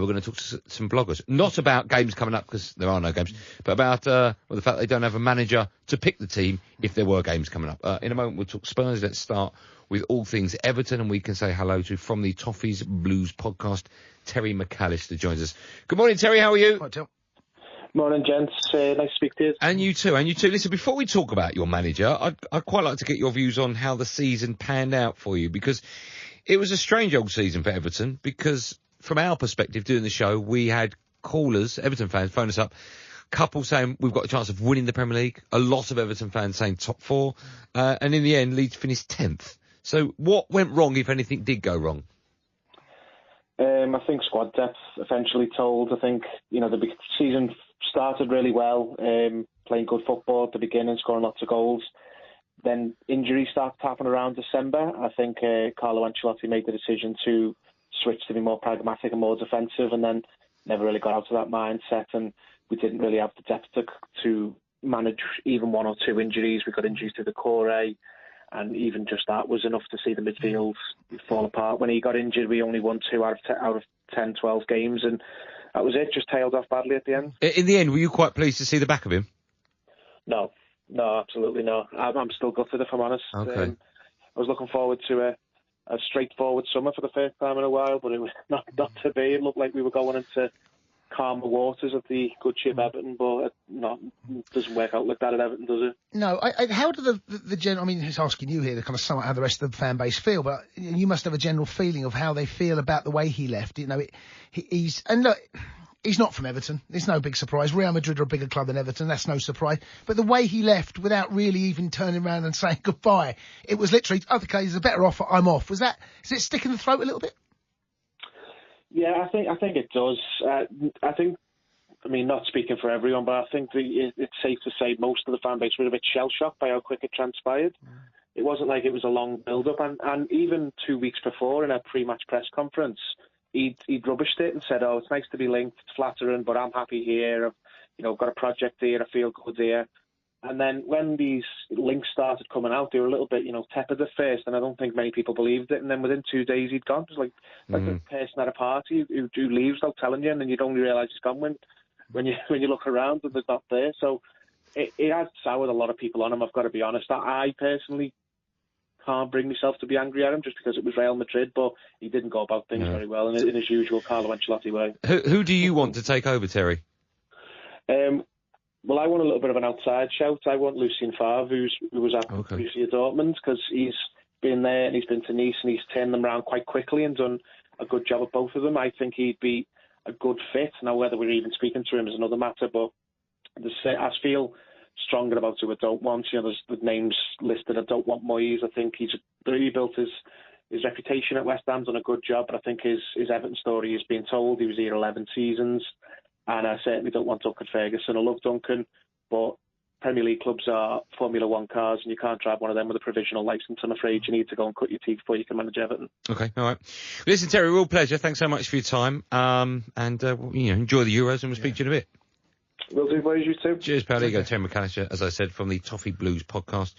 we're going to talk to some bloggers, not about games coming up because there are no games, but about the fact they don't have a manager to pick the team if there were games coming up. In a moment, we'll talk Spurs. Let's start with all things Everton, and we can say hello to, from the Toffee's Blues podcast, Terry McAllister joins us. Good morning, Terry. How are you? Hi, Tim. Morning, gents. Nice to speak to you. And you too. Listen, before we talk about your manager, I'd quite like to get your views on how the season panned out for you, because it was a strange old season for Everton, because from our perspective, doing the show, we had callers, Everton fans, phone us up, couple saying we've got a chance of winning the Premier League, a lot of Everton fans saying top four, and in the end, Leeds finished 10th. So what went wrong, if anything did go wrong? I think squad depth eventually told. I think, the season started really well, playing good football at the beginning, scoring lots of goals. Then injuries started happening around December. I think Carlo Ancelotti made the decision to switch to be more pragmatic and more defensive, and then never really got out of that mindset, and we didn't really have the depth to manage even one or two injuries. We got injuries to the core, and even just that was enough to see the midfield fall apart. When he got injured, we only won 2 out of 10, 12 games, and that was it. Just tailed off badly at the end. In the end, were you quite pleased to see the back of him? No, absolutely not. I'm still gutted, if I'm honest. Okay. I was looking forward to a straightforward summer for the first time in a while, but it was not to be. It looked like we were going into calmer waters at the good ship Everton, but it doesn't work out like that at Everton, does it? No. How do the general? I mean, it's asking you here to kind of sum up how the rest of the fan base feel, but you must have a general feeling of how they feel about the way he left. He's not from Everton. It's no big surprise. Real Madrid are a bigger club than Everton. That's no surprise. But the way he left without really even turning around and saying goodbye, it was literally, okay, there's a better offer, I'm off. Is it stick in the throat a little bit? Yeah, I think it does. Not speaking for everyone, but I think it's safe to say most of the fan base were a bit shell-shocked by how quick it transpired. It wasn't like it was a long build-up, and even 2 weeks before in a pre-match press conference, he'd rubbished it and said, "Oh, it's nice to be linked, it's flattering, but I'm happy here. I've got a project here, I feel good here." And then when these links started coming out, they were a little bit, tepid at first, and I don't think many people believed it. And then within 2 days, he'd gone. It was like a person at a party who leaves without telling you, and then you'd only realise he's gone when you look around and there's not there. So it has soured a lot of people on him, I've got to be honest. I personally can't bring myself to be angry at him just because it was Real Madrid, but he didn't go about things very well in his usual Carlo Ancelotti way. Who do you want to take over, Terry? Well, I want a little bit of an outside shout. I want Lucien Favre, who was at Borussia Dortmund, because he's been there and he's been to Nice and he's turned them around quite quickly and done a good job at both of them. I think he'd be a good fit. Now, whether we're even speaking to him is another matter, but I feel stronger about who I don't want. There's the names listed. I don't want Moyes. I think he's really built his reputation at West Ham, done a good job, but I think his Everton story is being told. He was here 11 seasons. And I certainly don't want Duncan Ferguson. I love Duncan, but Premier League clubs are Formula One cars, and you can't drive one of them with a provisional licence. I'm afraid you need to go and cut your teeth before you can manage Everton. Okay, all right. Listen, Terry, real pleasure. Thanks so much for your time. Enjoy the Euros, and we'll speak to you in a bit. Will do, boys, you too. Cheers, pal. There you go, Terry McAllister, as I said, from the Toffee Blues podcast.